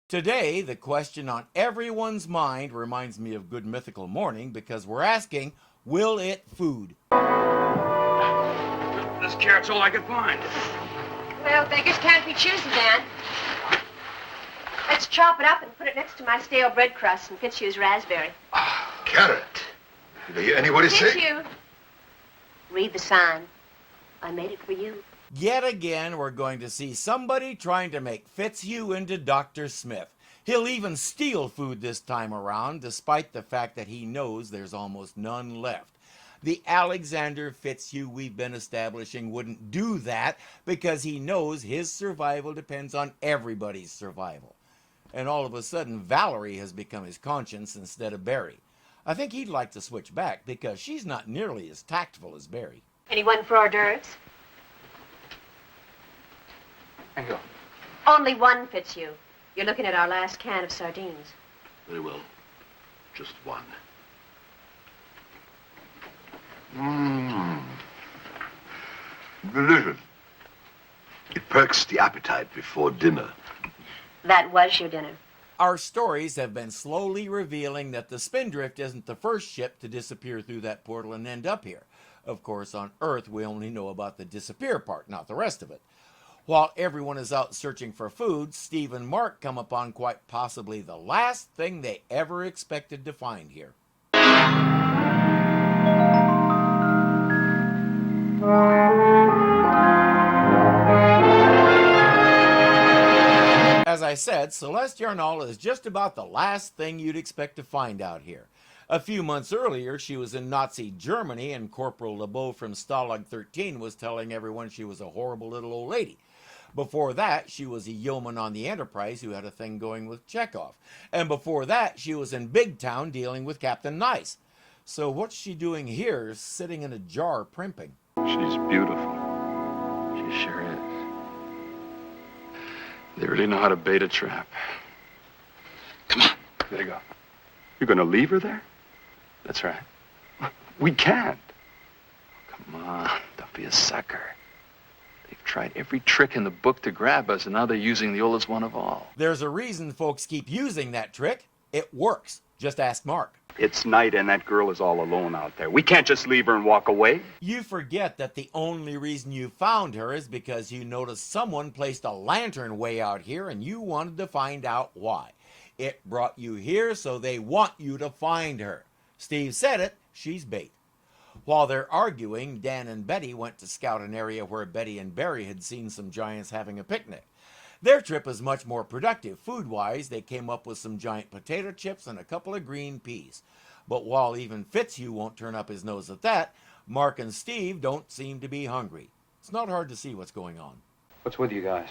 Today, the question on everyone's mind reminds me of Good Mythical Morning because we're asking, will it food? This carrot's all I could find. Well, beggars can't be choosy, Dan. Let's chop it up and put it next to my stale bread crust and Fitzhugh's raspberry. Carrot. Did you hear anybody say? Fitzhugh, read the sign. I made it for you. Yet again, we're going to see somebody trying to make Fitzhugh into Dr. Smith. He'll even steal food this time around, despite the fact that he knows there's almost none left. The Alexander Fitzhugh we've been establishing wouldn't do that because he knows his survival depends on everybody's survival. And all of a sudden, Valerie has become his conscience instead of Barry. I think he'd like to switch back because she's not nearly as tactful as Barry. Anyone for hors d'oeuvres? Hang on. Only one, Fitzhugh. You're looking at our last can of sardines. Very well. Just one. Delicious. It perks the appetite before dinner. That was your dinner. Our stories have been slowly revealing that the Spindrift isn't the first ship to disappear through that portal and end up here. Of course, on Earth, we only know about the disappear part, not the rest of it. While everyone is out searching for food, Steve and Mark come upon quite possibly the last thing they ever expected to find here. As I said, Celeste Yarnall is just about the last thing you'd expect to find out here. A few months earlier, she was in Nazi Germany, and Corporal LeBeau from Stalag 13 was telling everyone she was a horrible little old lady. Before that, she was a yeoman on the Enterprise who had a thing going with Chekhov. And before that, she was in Big Town dealing with Captain Nice. So what's she doing here, sitting in a jar primping? She's beautiful. She sure is. They really know how to bait a trap. Come on. There you go. You're going to leave her there? That's right. We can't. Come on. Don't be a sucker. They've tried every trick in the book to grab us, and now they're using the oldest one of all. There's a reason folks keep using that trick. It works. Just ask Mark. It's night and that girl is all alone out there. We can't just leave her and walk away. You forget that the only reason you found her is because you noticed someone placed a lantern way out here and you wanted to find out why. It brought you here, so they want you to find her. Steve said it, she's bait. While they're arguing, Dan and Betty went to scout an area where Betty and Barry had seen some giants having a picnic. Their trip was much more productive. Food-wise, they came up with some giant potato chips and a couple of green peas. But while even Fitzhugh won't turn up his nose at that, Mark and Steve don't seem to be hungry. It's not hard to see what's going on. What's with you guys?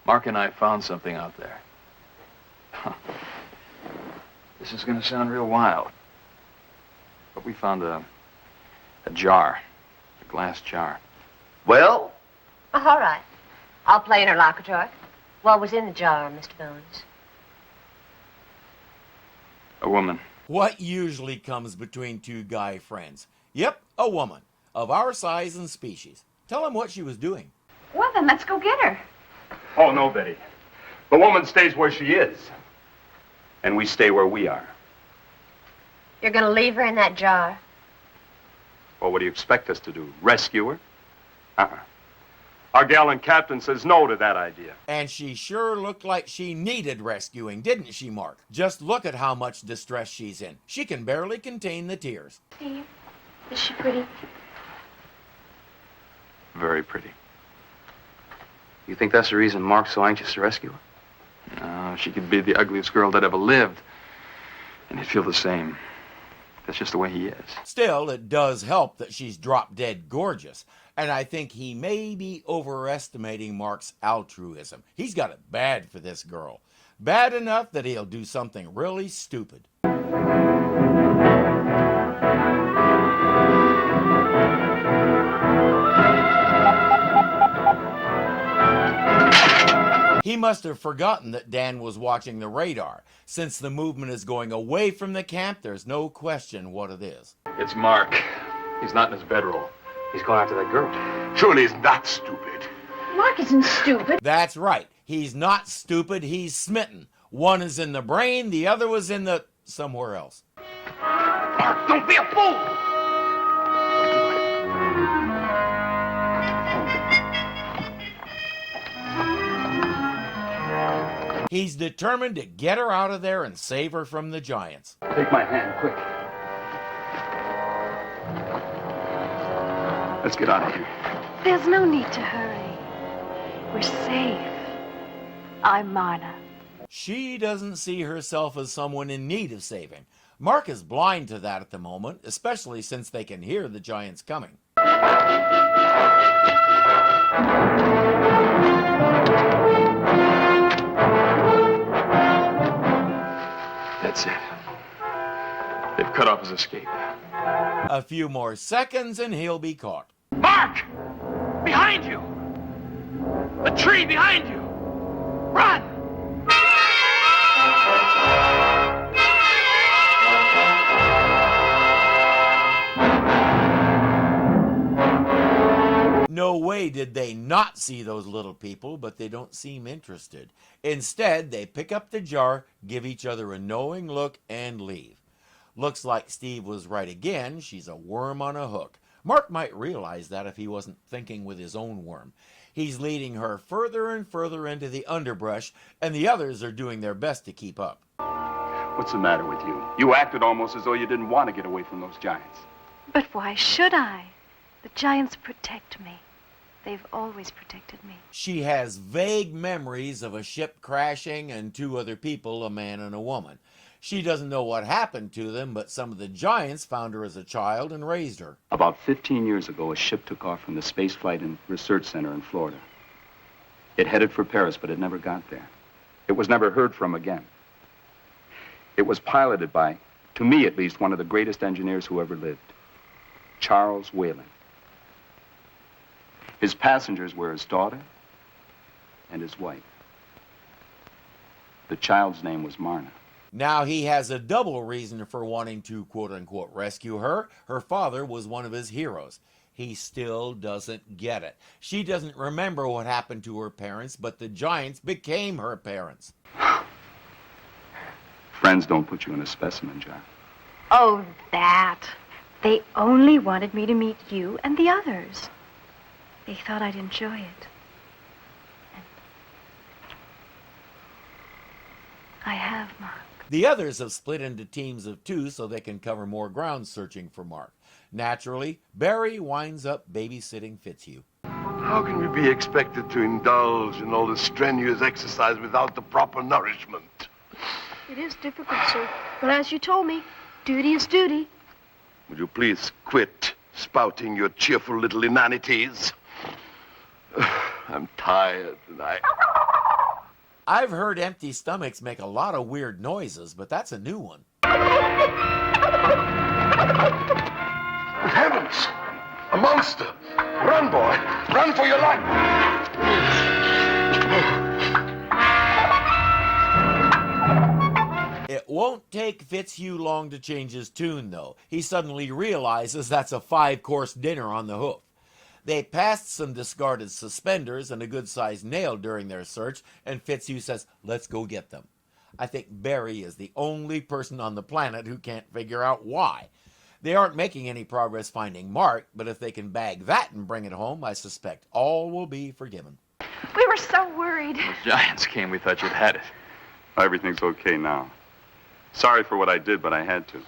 Mark and I found something out there. This is going to sound real wild. But we found a jar, a glass jar. Well? Oh, all right. I'll play interlocutor. What was in the jar, Mr. Bones? A woman. What usually comes between two guy friends? Yep, a woman. Of our size and species. Tell him what she was doing. Well, then let's go get her. Oh, no, Betty. The woman stays where she is. And we stay where we are. You're going to leave her in that jar? Well, what do you expect us to do? Rescue her? Our gallant captain says no to that idea. And she sure looked like she needed rescuing, didn't she, Mark? Just look at how much distress she's in. She can barely contain the tears. Steve, is she pretty? Very pretty. You think that's the reason Mark's so anxious to rescue her? No, she could be the ugliest girl that ever lived. And he'd feel the same. That's just the way he is. Still, it does help that she's drop-dead gorgeous. And I think he may be overestimating Mark's altruism. He's got it bad for this girl. Bad enough that he'll do something really stupid. He must have forgotten that Dan was watching the radar. Since the movement is going away from the camp, there's no question what it is. It's Mark. He's not in his bedroll. He's going after that girl. Surely isn't that stupid? Mark isn't stupid. That's right. He's not stupid, he's smitten. One is in the brain, the other was in the... somewhere else. Mark, don't be a fool! He's determined to get her out of there and save her from the giants. Take my hand, quick. Let's get out of here. There's no need to hurry. We're safe. I'm Marna. She doesn't see herself as someone in need of saving. Mark is blind to that at the moment, especially since they can hear the giants coming. That's it. They've cut off his escape. A few more seconds and he'll be caught. Mark! Behind you! The tree behind you! Run! No way did they not see those little people, but they don't seem interested. Instead, they pick up the jar, give each other a knowing look, and leave. Looks like Steve was right again. She's a worm on a hook. Mark might realize that if he wasn't thinking with his own worm. He's leading her further and further into the underbrush, and the others are doing their best to keep up. What's the matter with you? You acted almost as though you didn't want to get away from those giants. But why should I? The giants protect me. They've always protected me. She has vague memories of a ship crashing and two other people, a man and a woman. She doesn't know what happened to them, but some of the giants found her as a child and raised her. About 15 years ago, a ship took off from the Space Flight and Research Center in Florida. It headed for Paris, but it never got there. It was never heard from again. It was piloted by, to me at least, one of the greatest engineers who ever lived, Charles Whalen. His passengers were his daughter and his wife. The child's name was Marna. Now he has a double reason for wanting to quote-unquote rescue her. Her father was one of his heroes. He still doesn't get it. She doesn't remember what happened to her parents, but the giants became her parents. Friends don't put you in a specimen jar. Oh, that. They only wanted me to meet you and the others. They thought I'd enjoy it. And I have, Mark. The others have split into teams of two so they can cover more ground searching for Mark. Naturally, Barry winds up babysitting Fitzhugh. How can we be expected to indulge in all this strenuous exercise without the proper nourishment? It is difficult, sir. But as you told me, duty is duty. Would you please quit spouting your cheerful little inanities? I'm tired, and I've heard empty stomachs make a lot of weird noises, but that's a new one. Heavens! A monster! Run, boy! Run for your life! It won't take Fitzhugh long to change his tune, though. He suddenly realizes that's a 5-course dinner on the hoof. They passed some discarded suspenders and a good-sized nail during their search, and Fitzhugh says, let's go get them. I think Barry is the only person on the planet who can't figure out why. They aren't making any progress finding Mark, but if they can bag that and bring it home, I suspect all will be forgiven. We were so worried. The giants came, we thought you'd had it. Everything's okay now. Sorry for what I did, but I had to.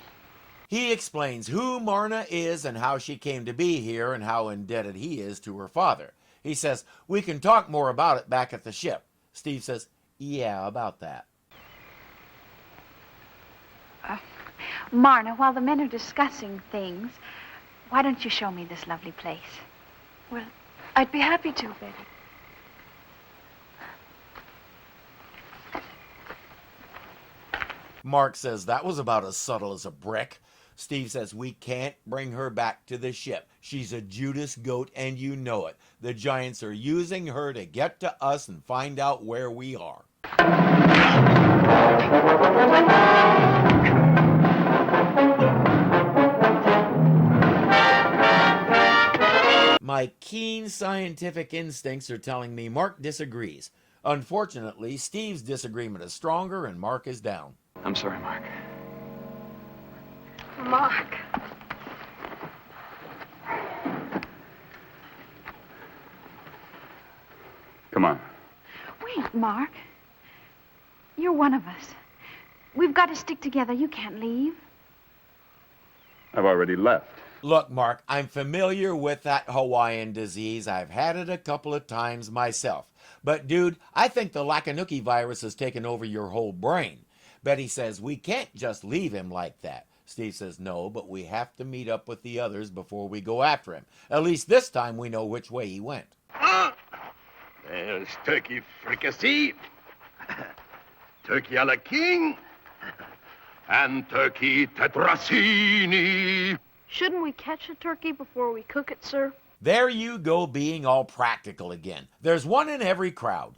He explains who Marna is and how she came to be here and how indebted he is to her father. He says, we can talk more about it back at the ship. Steve says, yeah, about that. Marna, while the men are discussing things, why don't you show me this lovely place? Well, I'd be happy to, Betty. Mark says that was about as subtle as a brick. Steve says we can't bring her back to the ship. She's a Judas goat and you know it. The giants are using her to get to us and find out where we are. My keen scientific instincts are telling me Mark disagrees. Unfortunately, Steve's disagreement is stronger and Mark is down. I'm sorry, Mark. Mark. Come on. Wait, Mark. You're one of us. We've got to stick together. You can't leave. I've already left. Look, Mark, I'm familiar with that Hawaiian disease. I've had it a couple of times myself. But, dude, I think the Lakanuki virus has taken over your whole brain. Betty says we can't just leave him like that. Steve says no, but we have to meet up with the others before we go after him. At least this time we know which way he went. There's turkey fricassee, turkey a la king, and turkey tetrazzini. Shouldn't we catch a turkey before we cook it, sir? There you go, being all practical again. There's one in every crowd.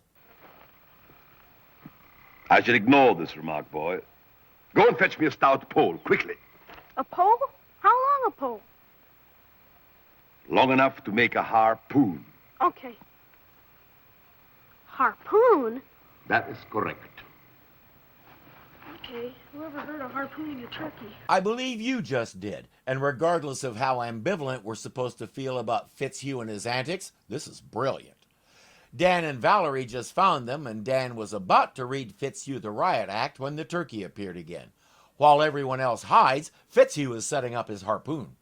I should ignore this remark, boy. Go and fetch me a stout pole, quickly. A pole? How long a pole? Long enough to make a harpoon. Okay. Harpoon? That is correct. Okay. Whoever heard of harpooning a turkey? I believe you just did. And regardless of how ambivalent we're supposed to feel about Fitzhugh and his antics, this is brilliant. Dan and Valerie just found them, and Dan was about to read Fitzhugh the Riot Act when the turkey appeared again. While everyone else hides, Fitzhugh is setting up his harpoon.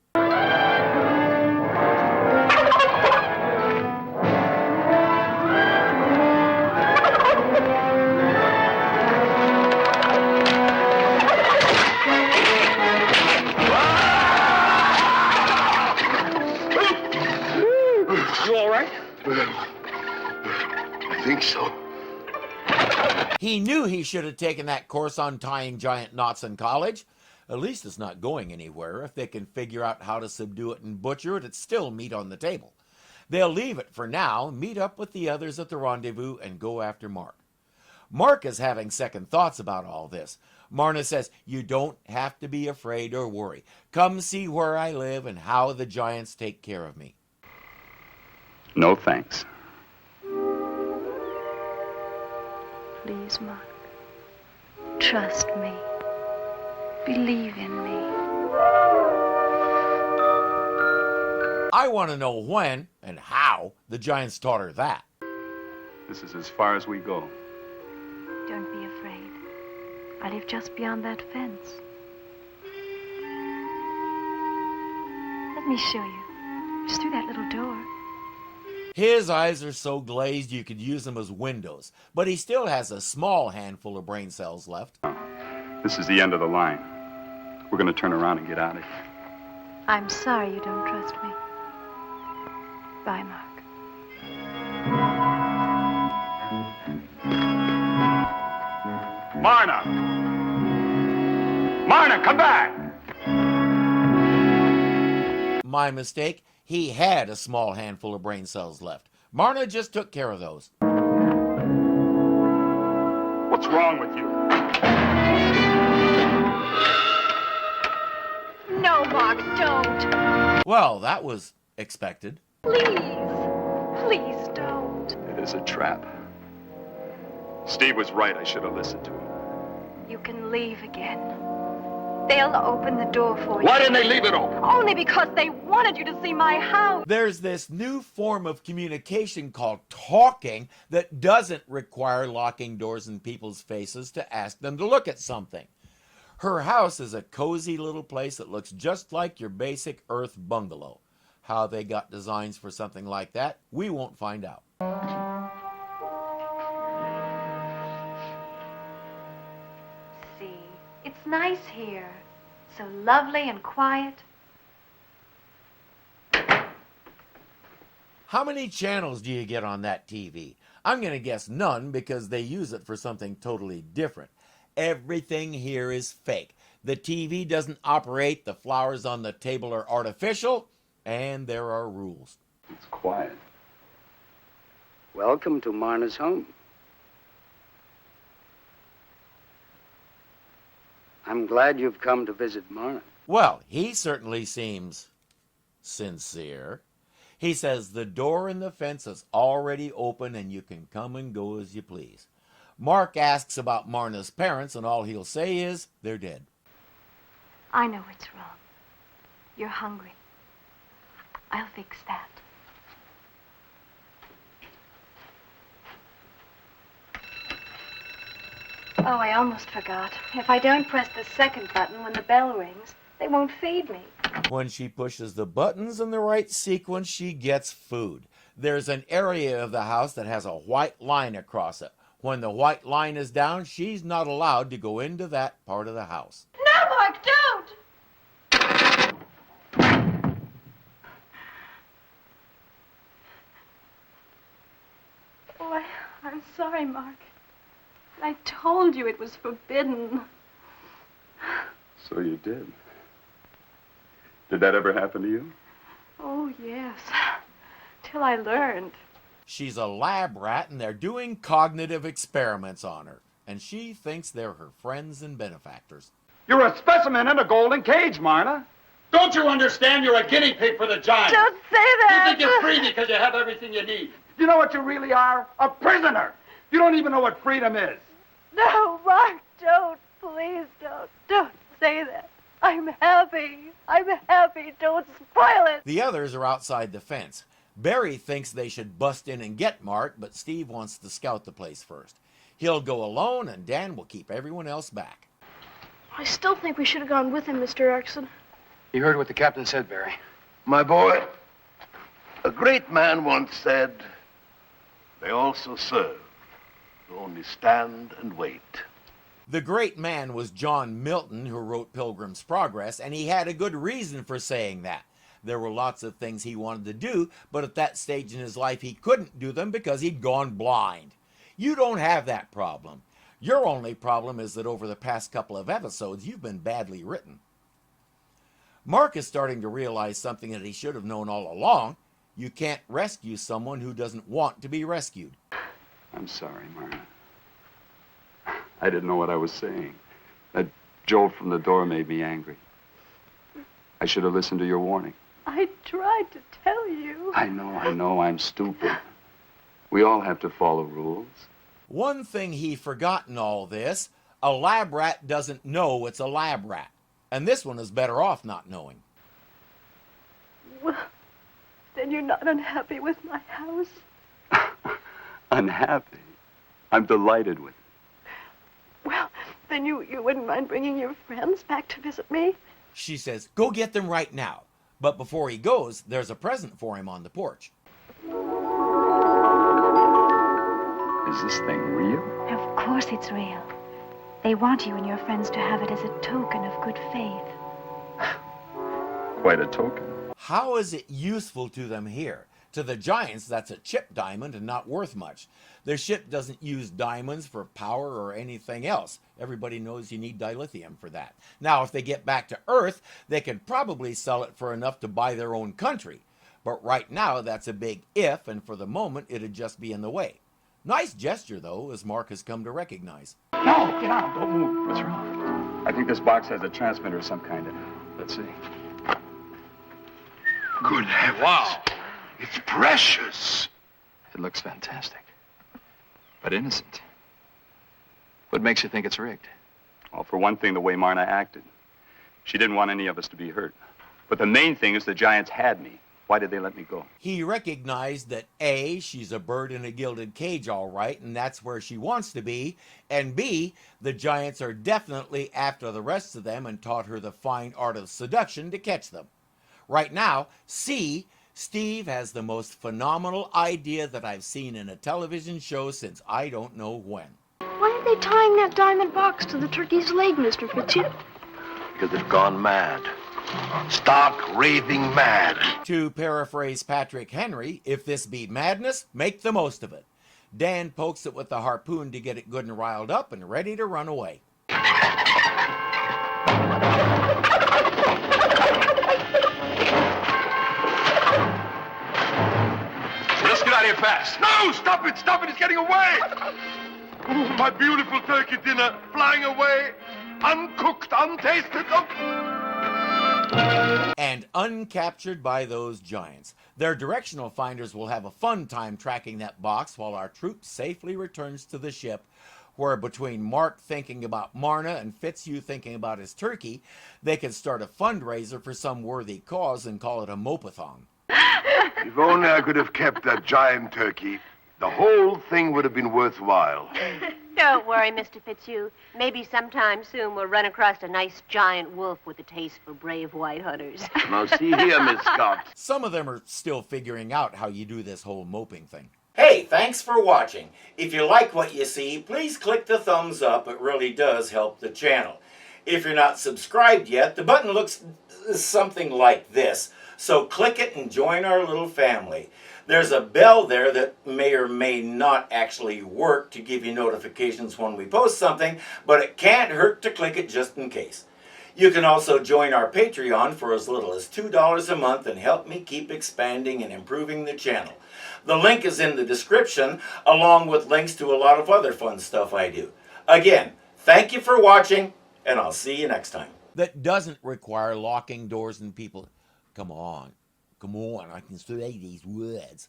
You all right? I think so. He knew he should have taken that course on tying giant knots in college. At least it's not going anywhere. If they can figure out how to subdue it and butcher it, it's still meat on the table. They'll leave it for now, meet up with the others at the rendezvous, and go after Mark. Mark is having second thoughts about all this. Marna says, you don't have to be afraid or worry. Come see where I live and how the giants take care of me. No thanks. Please, Mark. Trust me. Believe in me. I want to know when and how the giants taught her that. This is as far as we go. Don't be afraid. I live just beyond that fence. Let me show you. Just through that little door. His eyes are so glazed you could use them as windows, but he still has a small handful of brain cells left. This is the end of the line. We're going to turn around and get out of here. I'm sorry you don't trust me. Bye, Mark. Marna! Marna, come back! My mistake. He had a small handful of brain cells left. Marna just took care of those. What's wrong with you? No, Mark, don't. Well, that was expected. Please. Please don't. It is a trap. Steve was right. I should have listened to him. You can leave again. They'll open the door for you. Why didn't they leave it open? Only because they wanted you to see my house. There's this new form of communication called talking that doesn't require locking doors in people's faces to ask them to look at something. Her house is a cozy little place that looks just like your basic Earth bungalow. How they got designs for something like that, we won't find out. See, it's nice here. So lovely and quiet. How many channels do you get on that TV? I'm going to guess none because they use it for something totally different. Everything here is fake. The TV doesn't operate, the flowers on the table are artificial, and there are rules. It's quiet. Welcome to Marna's home. I'm glad you've come to visit Marna. Well, he certainly seems sincere. He says the door in the fence is already open and you can come and go as you please. Mark asks about Marna's parents, and all he'll say is they're dead. I know what's wrong. You're hungry. I'll fix that. Oh, I almost forgot. If I don't press the second button when the bell rings, they won't feed me. When she pushes the buttons in the right sequence, she gets food. There's an area of the house that has a white line across it. When the white line is down, she's not allowed to go into that part of the house. No, Mark, don't! Oh, I'm sorry, Mark. I told you it was forbidden. So you did. Did that ever happen to you? Oh, yes. Till I learned. She's a lab rat, and they're doing cognitive experiments on her. And she thinks they're her friends and benefactors. You're a specimen in a golden cage, Marna. Don't you understand? You're a guinea pig for the giants. Don't say that! You think you're free because you have everything you need. You know what you really are? A prisoner. You don't even know what freedom is. No, Mark, don't. Please don't. Don't say that. I'm happy. I'm happy. Don't spoil it. The others are outside the fence. Barry thinks they should bust in and get Mark, but Steve wants to scout the place first. He'll go alone, and Dan will keep everyone else back. I still think we should have gone with him, Mr. Erickson. You heard what the captain said, Barry. My boy, a great man once said, they also serve, only stand and wait. The great man was John Milton, who wrote Pilgrim's Progress, and he had a good reason for saying that. There were lots of things he wanted to do, but at that stage in his life he couldn't do them because he'd gone blind. You don't have that problem. Your only problem is that over the past couple of episodes you've been badly written. Mark is starting to realize something that he should have known all along. You can't rescue someone who doesn't want to be rescued. I'm sorry, Marna. I didn't know what I was saying. That jolt from the door made me angry. I should have listened to your warning. I tried to tell you. I know, I'm stupid. We all have to follow rules. One thing he forgot in all this, a lab rat doesn't know it's a lab rat. And this one is better off not knowing. Well, then you're not unhappy with my house? Unhappy? I'm delighted with it. Well, then you wouldn't mind bringing your friends back to visit me? She says, go get them right now. But before he goes, there's a present for him on the porch. Is this thing real? Of course it's real. They want you and your friends to have it as a token of good faith. Quite a token. How is it useful to them here? To the Giants, that's a chip diamond and not worth much. Their ship doesn't use diamonds for power or anything else. Everybody knows you need dilithium for that. Now, if they get back to Earth, they could probably sell it for enough to buy their own country. But right now, that's a big if, and for the moment, it'd just be in the way. Nice gesture, though, as Mark has come to recognize. No, get out. Don't move. What's wrong? I think this box has a transmitter of some kind in it. Let's see. Good heavens. Wow. It's precious. It looks fantastic. But innocent. What makes you think it's rigged? Well, for one thing, the way Marna acted. She didn't want any of us to be hurt. But the main thing is the Giants had me. Why did they let me go? He recognized that A, she's a bird in a gilded cage, all right, and that's where she wants to be, and B, the Giants are definitely after the rest of them and taught her the fine art of seduction to catch them. Right now, C, Steve has the most phenomenal idea that I've seen in a television show since I don't know when. Why are they tying that diamond box to the turkey's leg, Mr. Fitzhugh? Because they've gone mad. Stark, raving mad. To paraphrase Patrick Henry, if this be madness, make the most of it. Dan pokes it with the harpoon to get it good and riled up and ready to run away. Let's get out of here fast. No, stop it, it's getting away. Oh, my beautiful turkey dinner flying away, uncooked, untasted. Oh. and uncaptured by those giants. Their directional finders will have a fun time tracking that box while our troop safely returns to the ship, where between Mark thinking about Marna and Fitzhugh thinking about his turkey, they can start a fundraiser for some worthy cause and call it a mopathon. If only I could have kept that giant turkey, the whole thing would have been worthwhile. Don't worry, Mr. Fitzhugh. Maybe sometime soon we'll run across a nice giant wolf with a taste for brave white hunters. Now, see here, Miss Scott. Some of them are still figuring out how you do this whole moping thing. Hey, thanks for watching. If you like what you see, please click the thumbs up. It really does help the channel. If you're not subscribed yet, the button looks something like this. So click it and join our little family. There's a bell there that may or may not actually work to give you notifications when we post something, but it can't hurt to click it just in case. You can also join our Patreon for as little as $2 a month and help me keep expanding and improving the channel. The link is in the description, along with links to a lot of other fun stuff I do. Again, thank you for watching, and I'll see you next time. That doesn't require locking doors and people. Come on, I can say these words.